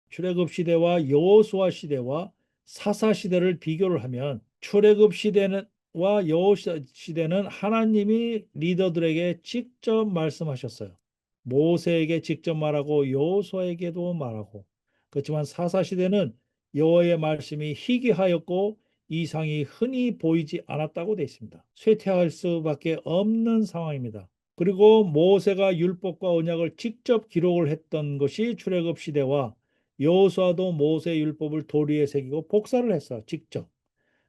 출애굽 시대와 여호수아 시대와 사사 시대를 비교를 하면 출애굽 시대는 와 여호수아 시대는 하나님이 리더들에게 직접 말씀하셨어요. 모세에게 직접 말하고 여호수아에게도 말하고. 그렇지만 사사 시대는 여호와의 말씀이 희귀하였고 이상이 흔히 보이지 않았다고 되어 있습니다. 쇠퇴할 수밖에 없는 상황입니다. 그리고 모세가 율법과 언약을 직접 기록을 했던 것이 출애굽 시대와 여호수아도 모세 율법을 도리에 새기고 복사를 했어 직접.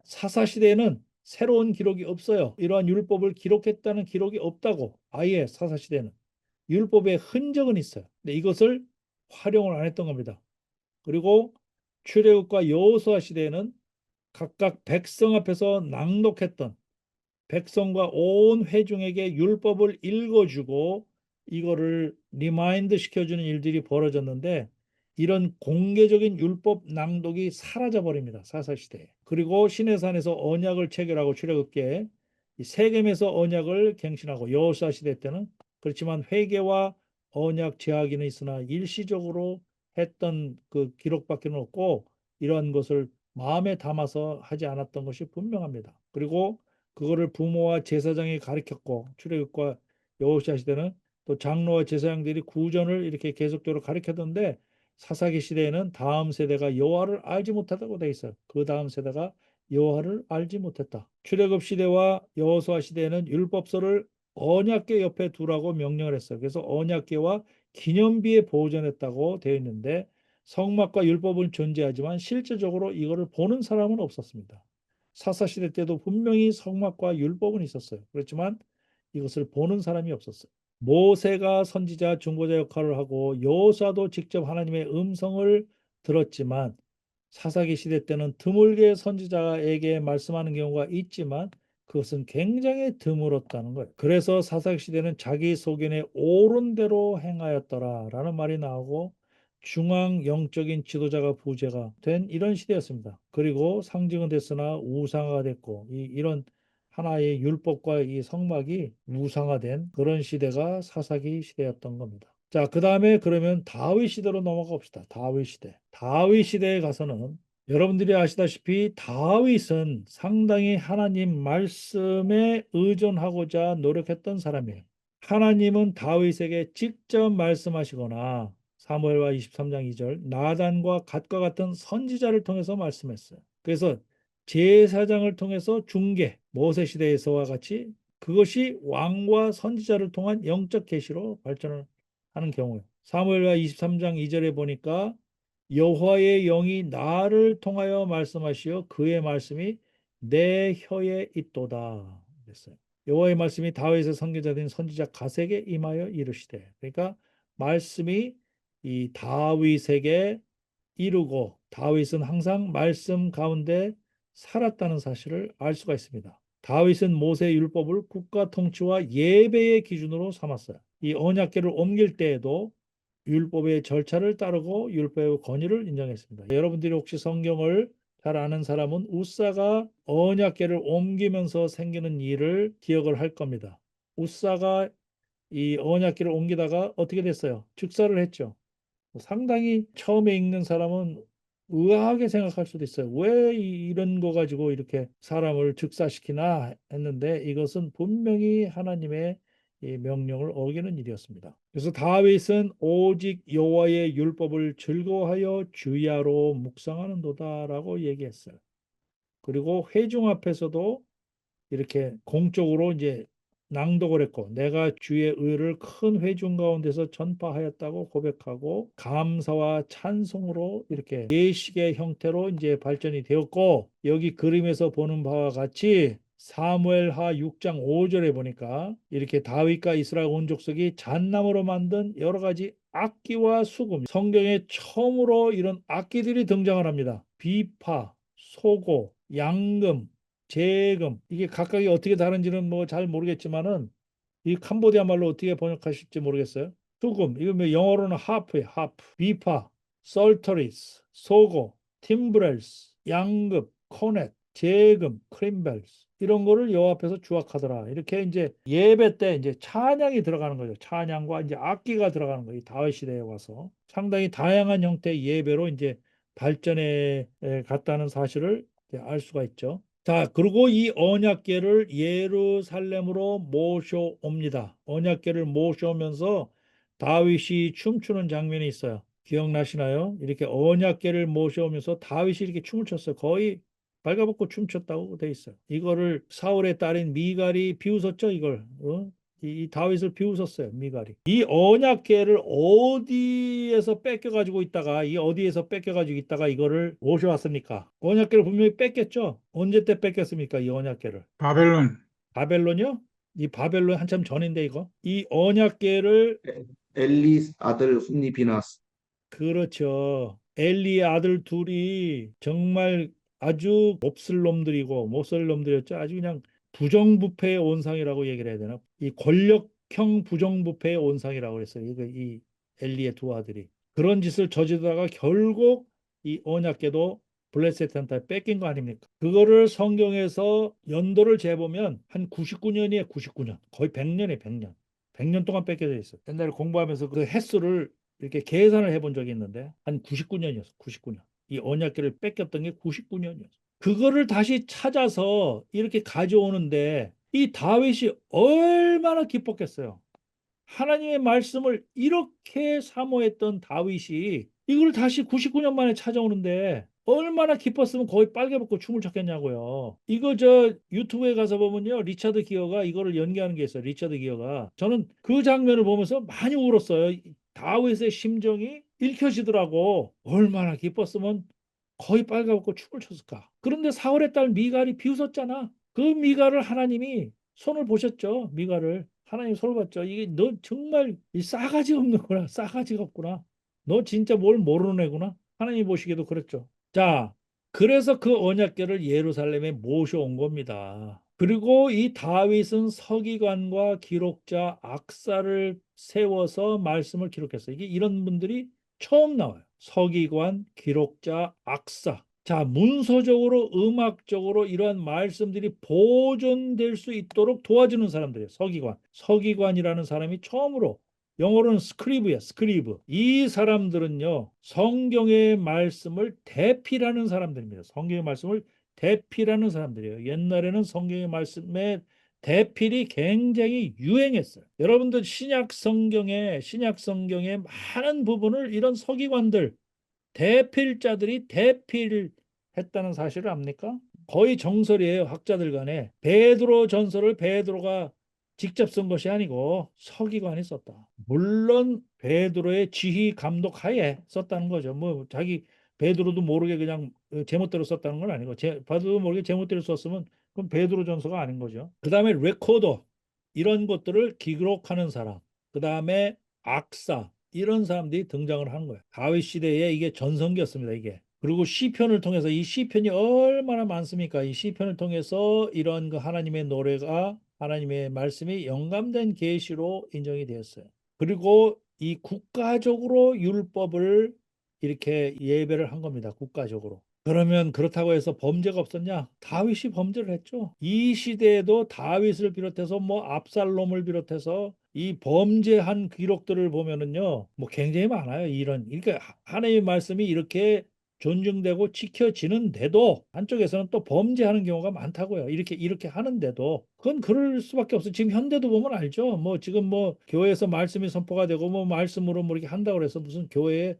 사사 시대에는 새로운 기록이 없어요. 이러한 율법을 기록했다는 기록이 없다고. 아예 사사 시대는 율법의 흔적은 있어요. 근데 이것을 활용을 안 했던 겁니다. 그리고 출애굽과 여호수아 시대에는 각각 백성 앞에서 낭독했던, 백성과 온 회중에게 율법을 읽어주고 이거를 리마인드 시켜주는 일들이 벌어졌는데, 이런 공개적인 율법 낭독이 사라져 버립니다. 사사시대에. 그리고 시내산에서 언약을 체결하고 출애굽기에 세겜에서 언약을 갱신하고 여호수아 시대 때는 그렇지만 회개와 언약 제하기는 있으나 일시적으로 했던 그 기록밖에는 없고, 이러한 것을 마음에 담아서 하지 않았던 것이 분명합니다. 그리고 그거를 부모와 제사장이 가르쳤고, 출애굽과 여호수아 시대는 또 장로와 제사장들이 구전을 이렇게 계속적으로 가르쳤던데, 사사기 시대에는 다음 세대가 여호와를 알지 못하다고 돼 있어요. 그 다음 세대가 여호와를 알지 못했다. 출애굽 시대와 여호수아 시대에는 율법서를 언약궤 옆에 두라고 명령을 했어요. 그래서 언약궤와 기념비에 보존했다고 되어 있는데, 성막과 율법은 존재하지만 실제적으로 이거를 보는 사람은 없었습니다. 사사시대 때도 분명히 성막과 율법은 있었어요. 그렇지만 이것을 보는 사람이 없었어요. 모세가 선지자, 중보자 역할을 하고 여호수아도 직접 하나님의 음성을 들었지만, 사사기 시대 때는 드물게 선지자에게 말씀하는 경우가 있지만 그것은 굉장히 드물었다는 거예요. 그래서 사사기 시대는 자기 소견에 옳은 대로 행하였더라라는 말이 나오고, 중앙 영적인 지도자가 부재가 된 이런 시대였습니다. 그리고 상징은 됐으나 우상화가 됐고, 이런 하나의 율법과 이 성막이 우상화된 그런 시대가 사사기 시대였던 겁니다. 자, 그 다음에 그러면 다윗 시대로 넘어가 봅시다. 다윗 시대. 다윗 시대에 가서는 여러분들이 아시다시피 다윗은 상당히 하나님 말씀에 의존하고자 노력했던 사람이에요. 하나님은 다윗에게 직접 말씀하시거나 사무엘하 23장 2절 나단과 갓과 같은 선지자를 통해서 말씀했어요. 그래서 제사장을 통해서 중계, 모세 시대에서와 같이 그것이 왕과 선지자를 통한 영적 계시로 발전을 하는 경우예요. 사무엘하 23장 2절에 보니까 여호와의 영이 나를 통하여 말씀하시어 그의 말씀이 내 혀에 있도다 그랬어요. 여호와의 말씀이 다윗의 선교자된 선지자 갓에게 임하여 이르시되, 그러니까 말씀이 이 다윗에게 이루고 다윗은 항상 말씀 가운데 살았다는 사실을 알 수가 있습니다. 다윗은 모세 율법을 국가 통치와 예배의 기준으로 삼았어요. 이 언약궤를 옮길 때에도 율법의 절차를 따르고 율법의 권위를 인정했습니다. 여러분들이 혹시 성경을 잘 아는 사람은 우사가 언약궤를 옮기면서 생기는 일을 기억을 할 겁니다. 우사가 이 언약궤를 옮기다가 어떻게 됐어요? 즉사를 했죠. 상당히 처음에 읽는 사람은 의아하게 생각할 수도 있어요. 왜 이런 거 가지고 이렇게 사람을 즉사시키나 했는데, 이것은 분명히 하나님의 이 명령을 어기는 일이었습니다. 그래서 다윗은 오직 여호와의 율법을 즐거워하여 주야로 묵상하는도다라고 얘기했어요. 그리고 회중 앞에서도 이렇게 공적으로 이제 낭독을 했고, 내가 주의 의를 큰 회중 가운데서 전파하였다고 고백하고 감사와 찬송으로 이렇게 예식의 형태로 이제 발전이 되었고, 여기 그림에서 보는 바와 같이 사무엘하 6장 5절에 보니까 이렇게 다윗과 이스라엘 온 족속이 잣나무로 만든 여러 가지 악기와 수금, 성경에 처음으로 이런 악기들이 등장을 합니다. 비파, 소고, 양금, 재금, 이게 각각이 어떻게 다른지는 뭐 잘 모르겠지만은 이 캄보디아 말로 어떻게 번역하실지 모르겠어요. 수금, 이거 뭐 영어로는 하프예요. 하프, 비파, 솔터리스, 소고, 팀브렐스, 양급, 코넷, 재금, 크림벨스 이런 거를 여호와 앞에서 주악하더라. 이렇게 이제 예배 때 이제 찬양이 들어가는 거죠. 찬양과 이제 악기가 들어가는 거예요. 이 다윗 시대에 와서 상당히 다양한 형태의 예배로 이제 발전해 갔다는 사실을 이제 알 수가 있죠. 자, 그리고 이 언약궤를 예루살렘으로 모셔옵니다. 언약궤를 모셔오면서 다윗이 춤추는 장면이 있어요. 기억나시나요? 이렇게 언약궤를 모셔오면서 다윗이 이렇게 춤을 췄어요. 거의 발가벗고 춤췄다고 돼 있어요. 이거를 사울의 딸인 미갈이 비웃었죠, 이걸. 이 다윗을 비웃었어요, 미갈이. 이 언약궤를 어디에서 뺏겨가지고 있다가, 이 어디에서 뺏겨가지고 있다가 이거를 모셔왔습니까? 언약궤를 분명히 뺏겼죠? 언제 때 뺏겼습니까, 이 언약궤를? 바벨론. 바벨론이요? 이 바벨론 한참 전인데 이거. 이 언약궤를 엘리 아들 훔니 비나스. 그렇죠. 엘리의 아들 둘이 정말 아주 몹쓸 놈들이고 못쓸 놈들이었죠. 아주 그냥 부정부패의 온상이라고 얘기를 해야 되나? 이 권력형 부정부패의 온상이라고 그랬어요. 이 엘리의 두 아들이. 그런 짓을 저지르다가 결국 이 언약궤도 블레셋한테 뺏긴 거 아닙니까? 그거를 성경에서 연도를 재보면 한 99년이에요. 99년. 거의 100년이에요. 100년. 100년 동안 뺏겨져 있어요. 옛날에 공부하면서 그 횟수를 이렇게 계산을 해본 적이 있는데 한 99년이었어. 99년. 이 언약궤를 뺏겼던 게 99년이었어. 그거를 다시 찾아서 이렇게 가져오는데 이 다윗이 얼마나 기뻤겠어요. 하나님의 말씀을 이렇게 사모했던 다윗이 이걸 다시 99년 만에 찾아오는데 얼마나 기뻤으면 거의 빨개 벗고 춤을 췄겠냐고요. 이거 저 유튜브에 가서 보면요. 리차드 기어가 이거를 연기하는 게 있어요. 리차드 기어가. 저는 그 장면을 보면서 많이 울었어요. 다윗의 심정이 읽혀지더라고. 얼마나 기뻤으면 거의 빨가벗고 춤을 췄을까. 그런데 사울의 딸 미갈이 비웃었잖아. 그 미갈을 하나님이 손을 보셨죠. 미갈을. 하나님 손을 봤죠. 이게 너 정말 이 싸가지 없는구나. 싸가지가 없구나. 너 진짜 뭘 모르는 애구나. 하나님 보시기에도 그랬죠. 자, 그래서 그 언약궤를 예루살렘에 모셔온 겁니다. 그리고 이 다윗은 서기관과 기록자 악사를 세워서 말씀을 기록했어요. 이게 이런 분들이 처음 나와요. 서기관, 기록자, 악사. 자, 문서적으로, 음악적으로 이러한 말씀들이 보존될 수 있도록 도와주는 사람들이에요. 서기관. 서기관이라는 사람이 처음으로 영어로는 스크리브야, 스크리브. 이 사람들은요, 성경의 말씀을 대필하는 사람들입니다. 성경의 말씀을 대필하는 사람들이에요. 옛날에는 성경의 말씀의 대필이 굉장히 유행했어요. 여러분들 신약 성경의 많은 부분을 이런 서기관들, 대필자들이 대필했다는 사실을 압니까? 거의 정설이에요. 학자들 간에. 베드로 전설을 베드로가 직접 쓴 것이 아니고 서기관이 썼다. 물론 베드로의 지휘 감독 하에 썼다는 거죠. 뭐 자기 베드로도 모르게 그냥 제멋대로 썼다는 건 아니고 베드로도 모르게 제멋대로 썼으면 그럼 베드로 전서가 아닌 거죠. 그다음에 레코더 이런 것들을 기록하는 사람. 그다음에 악사 이런 사람들이 등장을 한 거예요. 다윗 시대에 이게 전성기였습니다. 이게. 그리고 시편을 통해서 이 시편이 얼마나 많습니까? 이 시편을 통해서 이런 그 하나님의 노래가 하나님의 말씀이 영감된 계시로 인정이 되었어요. 그리고 이 국가적으로 율법을 이렇게 예배를 한 겁니다. 국가적으로. 그러면 그렇다고 해서 범죄가 없었냐? 다윗이 범죄를 했죠. 이 시대에도 다윗을 비롯해서 뭐 압살롬을 비롯해서 이 범죄한 기록들을 보면은요, 뭐 굉장히 많아요. 이런 그러니까 하나님의 말씀이 이렇게 존중되고 지켜지는데도 한쪽에서는 또 범죄하는 경우가 많다고요. 이렇게 하는데도 그건 그럴 수밖에 없어요. 지금 현대도 보면 알죠. 뭐 지금 뭐 교회에서 말씀이 선포가 되고 뭐 말씀으로 뭐 이렇게 한다고 해서 무슨 교회에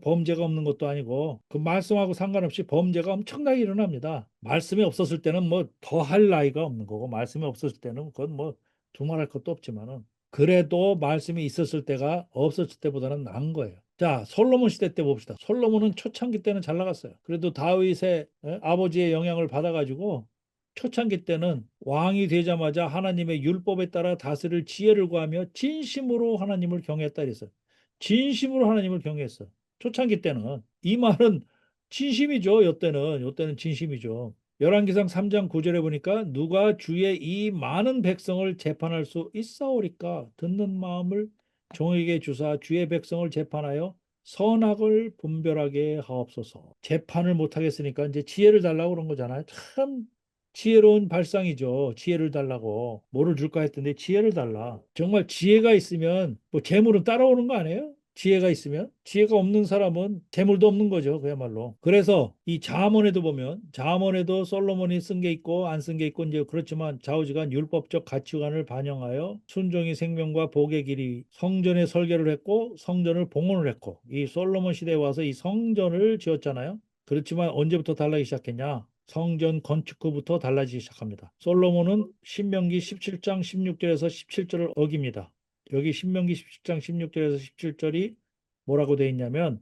범죄가 없는 것도 아니고 그 말씀하고 상관없이 범죄가 엄청나게 일어납니다. 말씀이 없었을 때는 뭐 더 할 나위가 없는 거고 말씀이 없었을 때는 그건 뭐 두말할 것도 없지만은 그래도 말씀이 있었을 때가 없었을 때보다는 나은 거예요. 자, 솔로몬 시대 때 봅시다. 솔로몬은 초창기 때는 잘 나갔어요. 그래도 다윗의 아버지의 영향을 받아가지고 초창기 때는 왕이 되자마자 하나님의 율법에 따라 다스릴 지혜를 구하며 진심으로 하나님을 경외했다 그랬어요. 진심으로 하나님을 경외했어. 초창기 때는 이 말은 진심이죠. 요때는 진심이죠. 열왕기상 3장 9절에 보니까 누가 주의 이 많은 백성을 재판할 수 있사오리까 듣는 마음을 종에게 주사 주의 백성을 재판하여 선악을 분별하게 하옵소서. 재판을 못 하겠으니까 이제 지혜를 달라고 그런 거잖아요. 참 지혜로운 발상이죠. 지혜를 달라고. 뭐를 줄까 했더니 지혜를 달라. 정말 지혜가 있으면 뭐 재물은 따라오는 거 아니에요? 지혜가 있으면 지혜가 없는 사람은 재물도 없는 거죠. 그야말로. 그래서 이 잠언에도 보면 잠언에도 솔로몬이 쓴 게 있고 안 쓴 게 있고 이제 그렇지만 좌우지간 율법적 가치관을 반영하여 순종이 생명과 복의 길이 성전에 설계를 했고 성전을 봉헌을 했고 이 솔로몬 시대에 와서 이 성전을 지었잖아요. 그렇지만 언제부터 달라지기 시작했냐? 성전 건축 후부터 달라지기 시작합니다. 솔로몬은 신명기 17장 16절에서 17절을 어깁니다. 여기 신명기 17장 16절에서 17절이 뭐라고 되어 있냐면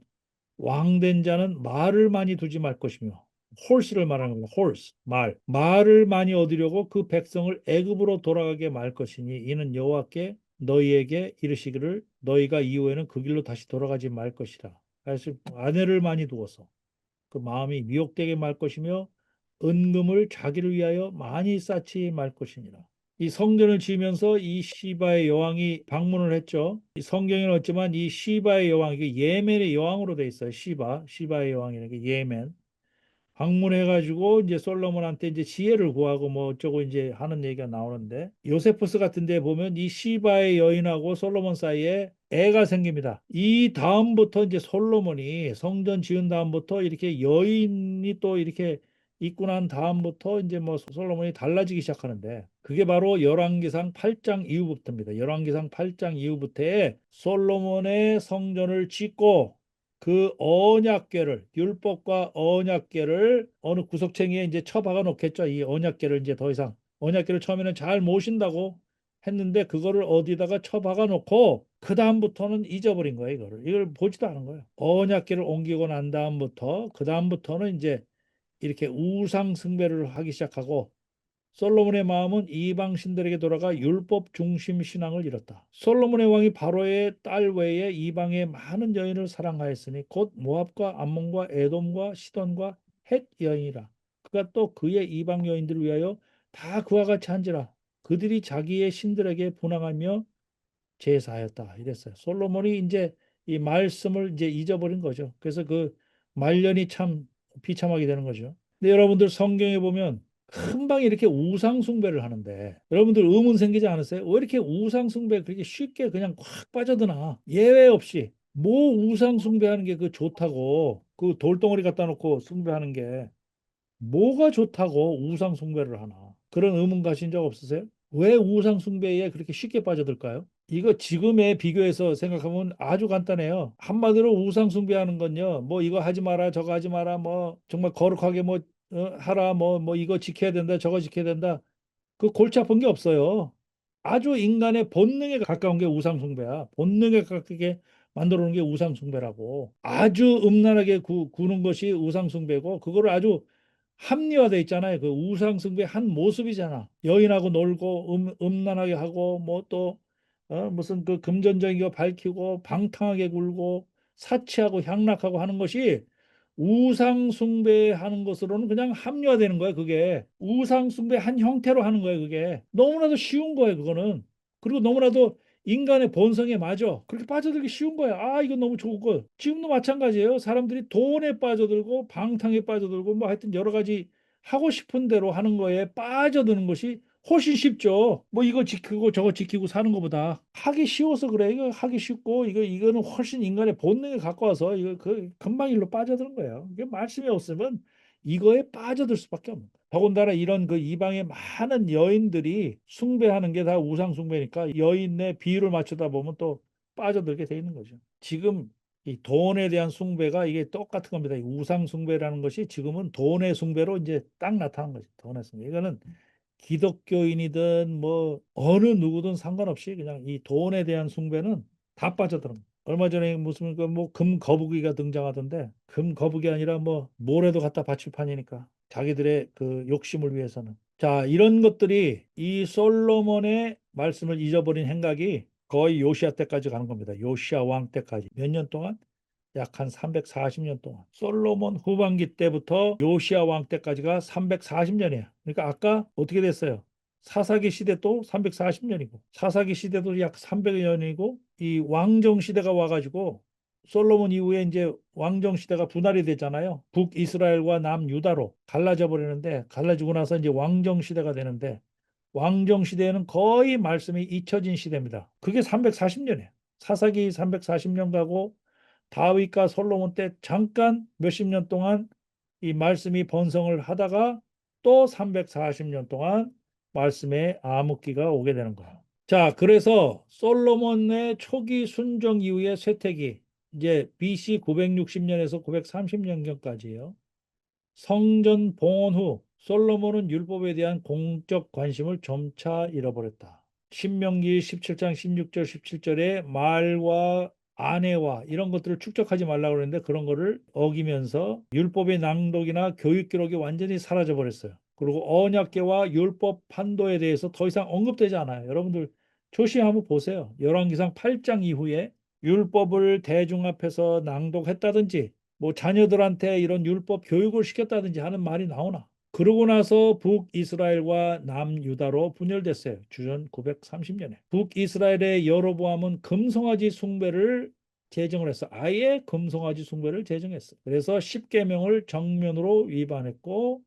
왕된 자는 말을 많이 두지 말 것이며 홀스를 말하는 겁니다. 홀스, 말을 많이 얻으려고 그 백성을 애굽으로 돌아가게 말 것이니 이는 여호와께 너희에게 이르시기를 너희가 이후에는 그 길로 다시 돌아가지 말 것이라. 그래서 아내를 많이 두어서 그 마음이 미혹되게 말 것이며 은금을 자기를 위하여 많이 쌓지 말 것이니라. 이 성전을 지으면서 이 시바의 여왕이 방문을 했죠. 이 성경에는 없지만 이 시바의 여왕, 이게 예멘의 여왕으로 돼 있어요. 시바의 여왕이라는 게 예멘. 방문해가지고 이제 솔로몬한테 이제 지혜를 구하고 뭐 어쩌고 이제 하는 얘기가 나오는데 요세푸스 같은 데 보면 이 시바의 여인하고 솔로몬 사이에 애가 생깁니다. 이 다음부터 이제 솔로몬이 성전 지은 다음부터 이렇게 여인이 또 이렇게 있고 난 다음부터 이제 뭐 솔로몬이 달라지기 시작하는데 그게 바로 열왕기상 8장 이후부터입니다. 열왕기상 8장 이후부터에 솔로몬의 성전을 짓고 그 언약궤를 율법과 언약궤를 어느 구석탱이에 이제 처박아 놓겠죠. 이 언약궤를 이제 더 이상 언약궤를 처음에는 잘 모신다고 했는데 그거를 어디다가 처박아 놓고 그 다음부터는 잊어버린 거예요. 이걸 보지도 않은 거예요. 언약궤를 옮기고 난 다음부터 그 다음부터는 이제 이렇게 우상 숭배를 하기 시작하고 솔로몬의 마음은 이방 신들에게 돌아가 율법 중심 신앙을 잃었다. 솔로몬의 왕이 바로의 딸 외에 이방의 많은 여인을 사랑하였으니 곧 모압과 암몬과 에돔과 시돈과 헷 여인이라. 그가 또 그의 이방 여인들을 위하여 다 그와 같이 한지라. 그들이 자기의 신들에게 분항하며 제사하였다. 이랬어요. 솔로몬이 이제 이 말씀을 이제 잊어버린 거죠. 그래서 그 말년이 참 비참하게 되는 거죠. 근데 여러분들 성경에 보면 금방 이렇게 우상 숭배를 하는데 여러분들 의문 생기지 않으세요? 왜 이렇게 우상 숭배 그렇게 쉽게 그냥 확 빠져드나? 예외 없이 뭐 우상 숭배하는 게 그 좋다고 그 돌덩어리 갖다 놓고 숭배하는 게 뭐가 좋다고 우상 숭배를 하나? 그런 의문 가신 적 없으세요? 왜 우상 숭배에 그렇게 쉽게 빠져들까요? 이거 지금에 비교해서 생각하면 아주 간단해요. 한마디로 우상 숭배하는 건요. 뭐 이거 하지 마라, 저거 하지 마라, 뭐 정말 거룩하게 뭐 하라, 뭐 이거 지켜야 된다, 저거 지켜야 된다. 그 골치 아픈 게 없어요. 아주 인간의 본능에 가까운 게 우상 숭배야. 본능에 가깝게 만들어 놓은 게 우상 숭배라고. 아주 음란하게 구는 것이 우상 숭배고 그거를 아주 합리화돼 있잖아요. 그 우상 숭배 한 모습이잖아. 여인하고 놀고 음란하게 하고 뭐 또 무슨 그 금전적인 거 밝히고 방탕하게 굴고 사치하고 향락하고 하는 것이 우상 숭배하는 것으로는 그냥 합리화되는 거예요. 그게 우상 숭배 한 형태로 하는 거예요. 그게 너무나도 쉬운 거예요. 그거는 그리고 너무나도 인간의 본성에 맞아. 그렇게 빠져들기 쉬운 거야. 아, 이건 너무 좋은 거. 지금도 마찬가지예요. 사람들이 돈에 빠져들고 방탕에 빠져들고 뭐 하여튼 여러 가지 하고 싶은 대로 하는 거에 빠져드는 것이 훨씬 쉽죠. 뭐 이거 지키고 저거 지키고 사는 것보다 하기 쉬워서 그래. 이거 하기 쉽고 이거는 훨씬 인간의 본능에 가까워서 이거 그 금방 일로 빠져드는 거예요. 이게 말씀이 없으면 이거에 빠져들 수밖에 없는 거예요. 더군다나 이런 그 이방의 많은 여인들이 숭배하는 게 다 우상 숭배니까 여인의 비율을 맞추다 보면 또 빠져들게 돼 있는 거죠. 지금 이 돈에 대한 숭배가 이게 똑같은 겁니다. 이 우상 숭배라는 것이 지금은 돈의 숭배로 이제 딱 나타난 거죠. 돈의 숭배. 이거는 기독교인이든 뭐 어느 누구든 상관없이 그냥 이 돈에 대한 숭배는 다 빠져드는 거예요. 얼마 전에 무슨 그 뭐 금 거북이가 등장하던데 금 거북이 아니라 뭐 모래도 갖다 바칠 판이니까 자기들의 그 욕심을 위해서는 자 이런 것들이 이 솔로몬의 말씀을 잊어버린 행각이 거의 요시아 때까지 가는 겁니다. 요시아 왕 때까지 몇 년 동안 약 한 340년 동안 솔로몬 후반기 때부터 요시아 왕 때까지가 340년이에요. 그러니까 아까 어떻게 됐어요? 사사기 시대도 340년이고 사사기 시대도 약 300년이고 이 왕정 시대가 와가지고 솔로몬 이후에 이제 왕정 시대가 분할이 되잖아요. 북이스라엘과 남유다로 갈라져 버리는데, 갈라지고 나서 이제 왕정 시대가 되는데, 왕정 시대에는 거의 말씀이 잊혀진 시대입니다. 그게 340년이에요. 사사기 340년 가고 다윗과 솔로몬 때 잠깐 몇십 년 동안 이 말씀이 번성을 하다가 또 340년 동안 말씀의 암흑기가 오게 되는 거예요. 자, 그래서 솔로몬의 초기 순종 이후의 쇠퇴기, 이제 BC 960년에서 930년경까지예요. 성전 봉헌 후 솔로몬은 율법에 대한 공적 관심을 점차 잃어버렸다. 신명기 17장 16절 17절에 말과 아내와 이런 것들을 축적하지 말라고 그랬는데 그런 거를 어기면서 율법의 낭독이나 교육 기록이 완전히 사라져 버렸어요. 그리고 언약궤와 율법 판도에 대해서 더 이상 언급되지 않아요. 여러분들 조심 한번 보세요. 열왕기상 8장 이후에 율법을 대중 앞에서 낭독했다든지 뭐 자녀들한테 이런 율법 교육을 시켰다든지 하는 말이 나오나? 그러고 나서 북이스라엘과 남유다로 분열됐어요. 주전 930년에. 북이스라엘의 여로보암은 금송아지 숭배를 제정을 했어. 아예 금송아지 숭배를 제정했어. 그래서 십계명을 정면으로 위반했고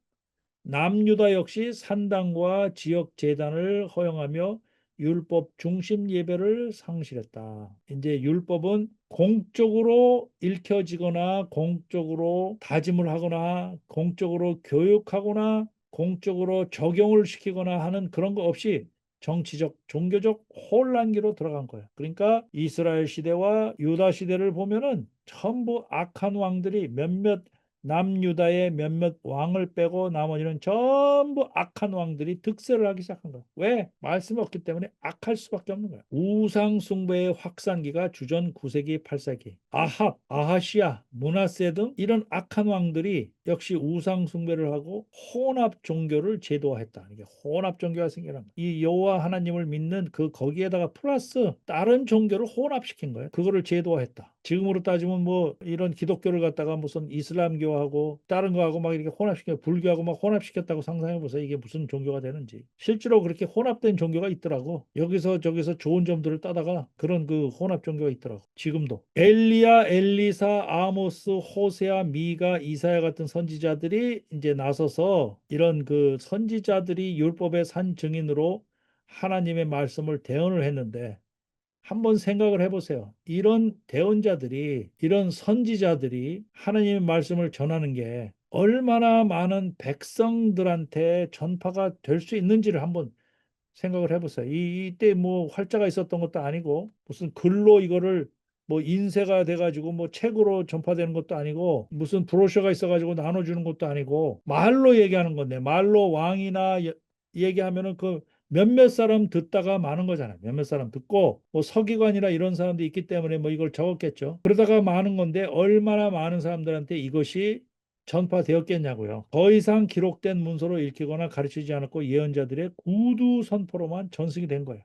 남유다 역시 산당과 지역 제단을 허용하며 율법 중심 예배를 상실했다. 이제 율법은 공적으로 읽혀지거나 공적으로 다짐을 하거나 공적으로 교육하거나 공적으로 적용을 시키거나 하는 그런 거 없이 정치적, 종교적 혼란기로 들어간 거예요. 그러니까 이스라엘 시대와 유다 시대를 보면은 전부 악한 왕들이 몇몇 남유다의 몇몇 왕을 빼고 나머지는 전부 악한 왕들이 득세를 하기 시작한 거야. 왜? 말씀이 없기 때문에 악할 수밖에 없는 거야. 우상 숭배의 확산기가 주전 9세기, 8세기. 아합, 아하시아, 므낫세 등 이런 악한 왕들이 역시 우상 숭배를 하고 혼합 종교를 제도화했다. 이게 혼합 종교가 생겨난 거야. 이 여호와 하나님을 믿는 그 거기에다가 플러스 다른 종교를 혼합시킨 거예요. 그거를 제도화했다. 지금으로 따지면 뭐 이런 기독교를 갖다가 무슨 이슬람교하고 다른 거하고 막 이렇게 혼합시켜 불교하고 막 혼합시켰다고 상상해 보세요. 이게 무슨 종교가 되는지. 실제로 그렇게 혼합된 종교가 있더라고. 여기서 저기서 좋은 점들을 따다가 그런 그 혼합 종교가 있더라고. 지금도 엘리야, 엘리사, 아모스, 호세아, 미가, 이사야 같은 선지자들이 이제 나서서 이런 그 선지자들이 율법의 산 증인으로 하나님의 말씀을 대언을 했는데 한번 생각을 해보세요. 이런 대언자들이, 이런 선지자들이 하나님의 말씀을 전하는 게 얼마나 많은 백성들한테 전파가 될 수 있는지를 한번 생각을 해보세요. 이때 뭐 활자가 있었던 것도 아니고 무슨 글로 이거를 뭐 인쇄가 돼가지고 뭐 책으로 전파되는 것도 아니고 무슨 브로셔가 있어가지고 나눠주는 것도 아니고 말로 얘기하는 건데 말로 왕이나 얘기하면은 그 몇몇 사람 듣다가 많은 거잖아요. 몇몇 사람 듣고 뭐 서기관이나 이런 사람도 있기 때문에 뭐 이걸 적었겠죠. 그러다가 많은 건데 얼마나 많은 사람들한테 이것이 전파되었겠냐고요. 더 이상 기록된 문서로 읽히거나 가르치지 않았고 예언자들의 구두 선포로만 전승이 된 거예요.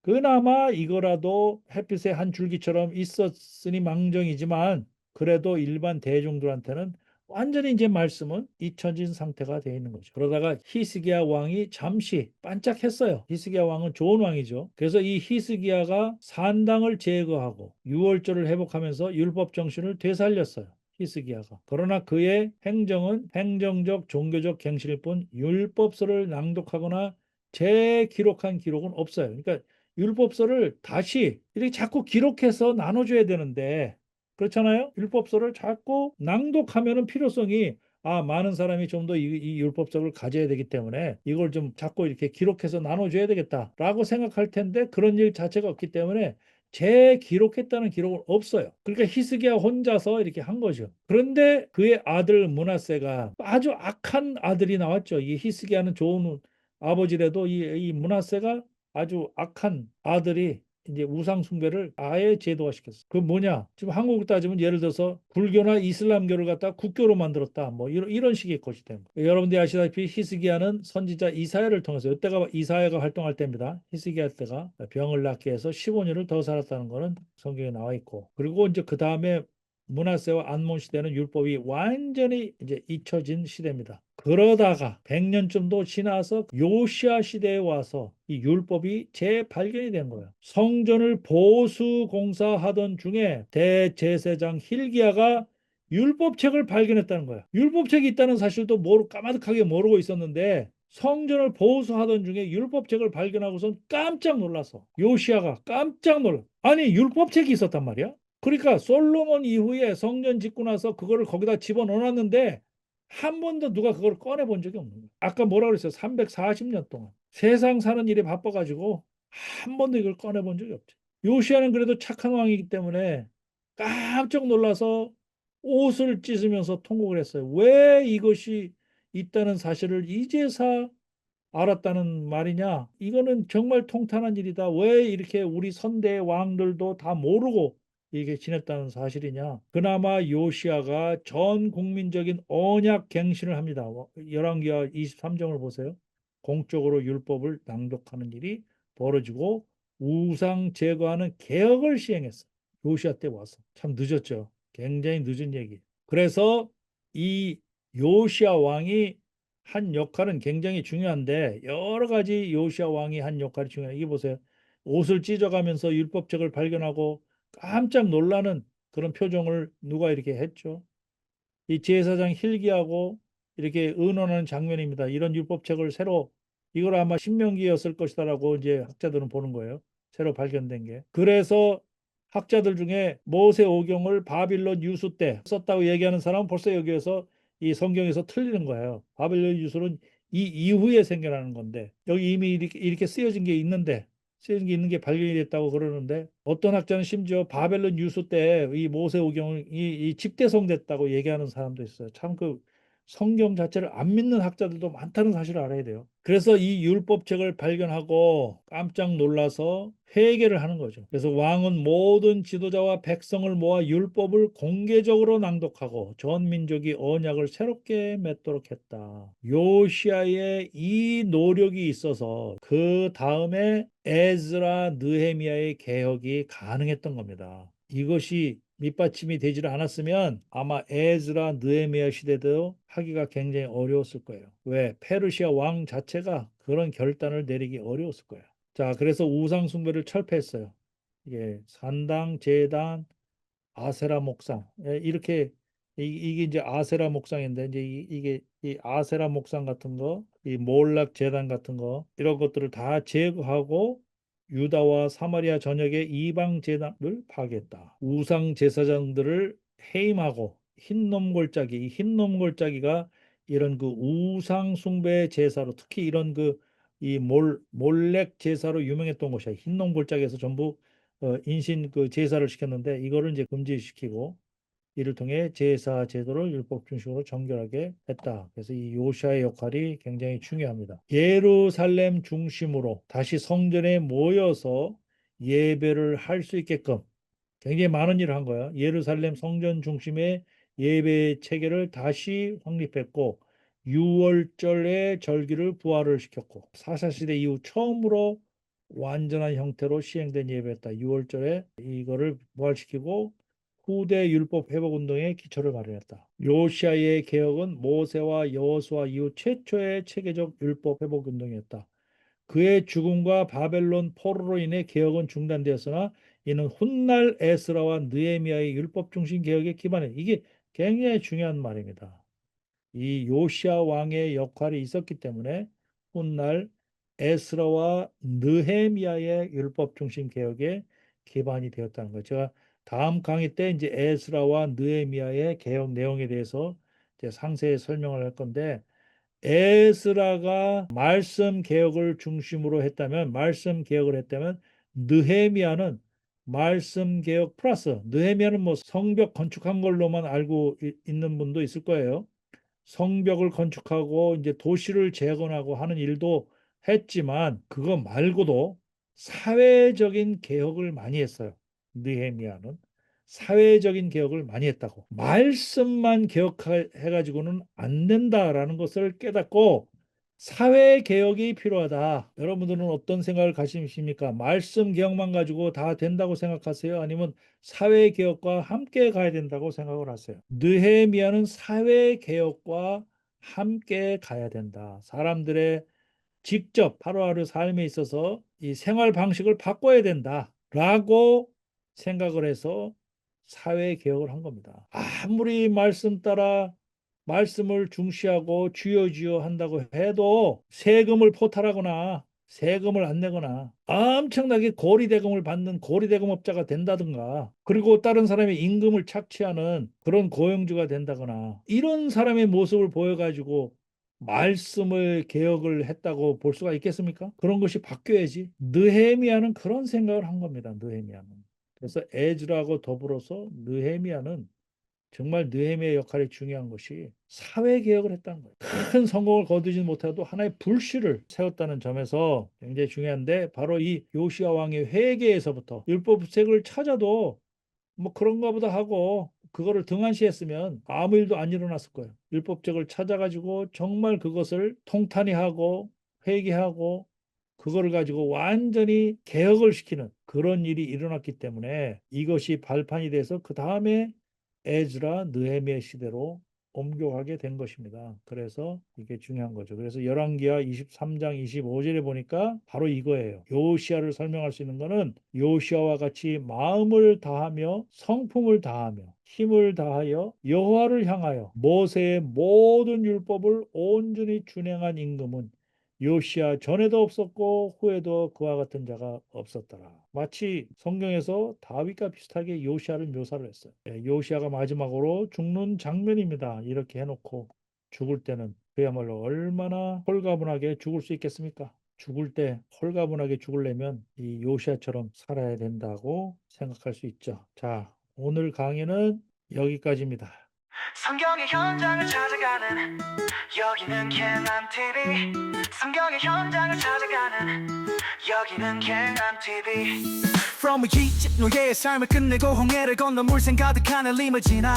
그나마 이거라도 햇빛의 한 줄기처럼 있었으니 망정이지만 그래도 일반 대중들한테는 완전히 이제 말씀은 잊혀진 상태가 되어 있는 거죠. 그러다가 히스기야 왕이 잠시 반짝했어요. 히스기야 왕은 좋은 왕이죠. 그래서 이 히스기야가 산당을 제거하고 유월절을 회복하면서 율법 정신을 되살렸어요. 히스기야가. 그러나 그의 행정은 행정적 종교적 갱신일 뿐 율법서를 낭독하거나 재기록한 기록은 없어요. 그러니까 율법서를 다시 이렇게 자꾸 기록해서 나눠줘야 되는데 그렇잖아요. 율법서를 자꾸 낭독하면은 필요성이 많은 사람이 좀 더 이 율법서를 가져야 되기 때문에 이걸 좀 자꾸 이렇게 기록해서 나눠줘야 되겠다라고 생각할 텐데 그런 일 자체가 없기 때문에 재기록했다는 기록은 없어요. 그러니까 히스기야 혼자서 이렇게 한 거죠. 그런데 그의 아들 므낫세가 아주 악한 아들이 나왔죠. 이 히스기야는 좋은 아버지라도 이 므낫세가 아주 악한 아들이 이제 우상 숭배를 아예 제도화시켰어. 그 뭐냐? 지금 한국으로 따지면 예를 들어서 불교나 이슬람교를 갖다 국교로 만들었다. 뭐 이런 식의 것이 되는 거예요. 여러분들이 아시다시피 히스기야는 선지자 이사야를 통해서 이때가 이사야가 활동할 때입니다. 히스기야 때가 병을 낫게 해서 15년을 더 살았다는 거는 성경에 나와 있고 그리고 이제 그 다음에 므낫세와 암몬 시대는 율법이 완전히 이제 잊혀진 시대입니다. 그러다가 100년쯤 더 지나서 요시아 시대에 와서 이 율법이 재발견이 된 거예요. 성전을 보수 공사하던 중에 대제사장 hil기야가 율법책을 발견했다는 거야. 율법책이 있다는 사실도 까마득하게 모르고 있었는데 성전을 보수하던 중에 율법책을 발견하고선 깜짝 놀랐어. 요시아가 깜짝 놀라. 아니 율법책이 있었단 말이야. 그러니까 솔로몬 이후에 성전 짓고 나서 그거를 거기다 집어넣어놨는데 한 번도 누가 그걸 꺼내 본 적이 없는 거야. 아까 뭐라 그랬어요? 340년 동안 세상 사는 일에 바빠가지고 한 번도 이걸 꺼내 본 적이 없죠. 요시아는 그래도 착한 왕이기 때문에 깜짝 놀라서 옷을 찢으면서 통곡을 했어요. 왜 이것이 있다는 사실을 이제서 알았다는 말이냐? 이거는 정말 통탄한 일이다. 왜 이렇게 우리 선대 왕들도 다 모르고 이게 지냈다는 사실이냐? 그나마 요시아가 전 국민적인 언약 갱신을 합니다. 열왕기하 23장을 보세요. 공적으로 율법을 낭독하는 일이 벌어지고 우상 제거하는 개혁을 시행했어. 요시아 때 와서. 참 늦었죠. 굉장히 늦은 얘기. 그래서 이 요시아 왕이 한 역할은 굉장히 중요한데 여러 가지 요시아 왕이 한 역할이 중요해요. 이게 보세요. 옷을 찢어가면서 율법책을 발견하고 깜짝 놀라는 그런 표정을 누가 이렇게 했죠. 이 제사장 hil기야하고 이렇게 의논하는 장면입니다. 이런 율법책을 새로 이걸 아마 신명기였을 것이다라고 이제 학자들은 보는 거예요. 새로 발견된 게. 그래서 학자들 중에 모세오경을 바빌론 유수 때 썼다고 얘기하는 사람은 벌써 여기에서 이 성경에서 틀리는 거예요. 바빌론 유수는 이 이후에 생겨나는 건데 여기 이미 이렇게 쓰여진 게 있는데 쓰여진 게 있는 게 발견이 됐다고 그러는데 어떤 학자는 심지어 바벨론 유수 때 이 모세오경이 이 집대성됐다고 얘기하는 사람도 있어요. 참 그 성경 자체를 안 믿는 학자들도 많다는 사실을 알아야 돼요. 그래서 이 율법책을 발견하고 깜짝 놀라서 회개를 하는 거죠. 그래서 왕은 모든 지도자와 백성을 모아 율법을 공개적으로 낭독하고 전 민족이 언약을 새롭게 맺도록 했다. 요시아의 이 노력이 있어서 그 다음에 에즈라 느헤미야의 개혁이 가능했던 겁니다. 이것이 밑받침이 되지를 않았으면 아마 에즈라 느헤미야 시대도 하기가 굉장히 어려웠을 거예요. 왜? 페르시아 왕 자체가 그런 결단을 내리기 어려웠을 거예요. 자, 그래서 우상 숭배를 철폐했어요. 이게 산당, 제단, 아세라 목상. 이렇게 이게 이제 아세라 목상인데 이제 이게 이 아세라 목상 같은 거, 이 몰락 제단 같은 거 이런 것들을 다 제거하고 유다와 사마리아 전역의 이방 제단을 파괴했다. 우상 제사장들을 해임하고 흰놈 골짜기, 이 흰놈 골짜기가 이런 그 우상 숭배 제사로 특히 이런 그 이 몰렉 제사로 유명했던 곳이야. 흰놈 골짜기에서 전부 인신 그 제사를 시켰는데 이거를 이제 금지시키고 이를 통해 제사 제도를 율법 중심으로 정결하게 했다. 그래서 이 요시아의 역할이 굉장히 중요합니다. 예루살렘 중심으로 다시 성전에 모여서 예배를 할 수 있게끔 굉장히 많은 일을 한 거야. 예루살렘 성전 중심의 예배 체계를 다시 확립했고 6월절의 절기를 부활을 시켰고 사사시대 이후 처음으로 완전한 형태로 시행된 예배였다. 6월절에 이거를 부활시키고 후대 율법 회복 운동의 기초를 마련했다. 요시아의 개혁은 모세와 여호수아 이후 최초의 체계적 율법 회복 운동이었다. 그의 죽음과 바벨론 포로로 인해 개혁은 중단되었으나 이는 훗날 에스라와 느헤미야의 율법 중심 개혁에 기반해. 이게 굉장히 중요한 말입니다. 이 요시아 왕의 역할이 있었기 때문에 훗날 에스라와 느헤미야의 율법 중심 개혁에 기반이 되었다는 거죠. 제가 다음 강의 때 이제 에스라와 느헤미야의 개혁 내용에 대해서 이제 상세히 설명을 할 건데 에스라가 말씀 개혁을 중심으로 했다면 말씀 개혁을 했다면 느헤미야는 말씀 개혁 플러스 느헤미야는 뭐 성벽 건축한 걸로만 알고 있는 분도 있을 거예요. 성벽을 건축하고 이제 도시를 재건하고 하는 일도 했지만 그거 말고도 사회적인 개혁을 많이 했어요. 느헤미야는 사회적인 개혁을 많이 했다고. 말씀만 개혁해 가지고는 안 된다라는 것을 깨닫고 사회 개혁이 필요하다. 여러분들은 어떤 생각을 가지십니까? 말씀 개혁만 가지고 다 된다고 생각하세요? 아니면 사회 개혁과 함께 가야 된다고 생각을 하세요? 느헤미야는 사회 개혁과 함께 가야 된다. 사람들의 직접 하루하루 삶에 있어서 이 생활 방식을 바꿔야 된다라고 생각을 해서 사회 개혁을 한 겁니다. 아무리 말씀 따라 말씀을 중시하고 주여 주여 한다고 해도 세금을 포탈하거나 세금을 안 내거나 엄청나게 고리대금을 받는 고리대금업자가 된다든가, 그리고 다른 사람의 임금을 착취하는 그런 고용주가 된다거나, 이런 사람의 모습을 보여가지고 말씀을 개혁을 했다고 볼 수가 있겠습니까? 그런 것이 바뀌어야지. 느헤미야는 그런 생각을 한 겁니다. 느헤미야는. 그래서 에즈라하고 더불어서 느헤미야는 정말 느헤미야의 역할이 중요한 것이 사회 개혁을 했다는 거예요. 큰 성공을 거두지 못해도 하나의 불씨를 세웠다는 점에서 굉장히 중요한데, 바로 이 요시야 왕의 회개에서부터 율법책을 찾아도 뭐 그런가 보다 하고 그거를 등한시했으면 아무 일도 안 일어났을 거예요. 율법책을 찾아가지고 정말 그것을 통탄히 하고 회개하고 그거를 가지고 완전히 개혁을 시키는 그런 일이 일어났기 때문에 이것이 발판이 돼서 그 다음에 에즈라, 느헤미야 시대로 옮겨가게 된 것입니다. 그래서 이게 중요한 거죠. 그래서 열왕기하 23장 25절에 보니까 바로 이거예요. 요시야를 설명할 수 있는 거는 요시야와 같이 마음을 다하며 성품을 다하며 힘을 다하여 여호와를 향하여 모세의 모든 율법을 온전히 준행한 임금은 요시야 전에도 없었고 후에도 그와 같은 자가 없었더라. 마치 성경에서 다윗과 비슷하게 요시야를 묘사를 했어요. 요시야가 마지막으로 죽는 장면입니다. 이렇게 해놓고 죽을 때는 그야말로 얼마나 홀가분하게 죽을 수 있겠습니까? 죽을 때 홀가분하게 죽으려면 이 요시야처럼 살아야 된다고 생각할 수 있죠. 자, 오늘 강의는 여기까지입니다. 성경의 현장을 찾아가는 여기는 갱한 TV. 성경의 현장을 찾아가는 여기는 갱한 TV. From 이집 노예의 삶을 끝내고 홍해를 건너 물샘 가득한 엘림을 지나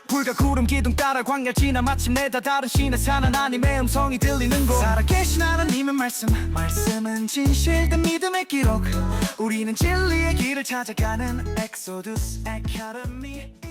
불과 구름 기둥 따라 광야 지나 마침내 다 다른 신의 산 하나님의 음성이 들리는 곳. 살아계신 하나님의 말씀은 진실된 믿음의 기록. 우리는 진리의 길을 찾아가는 엑소두스 아카데미.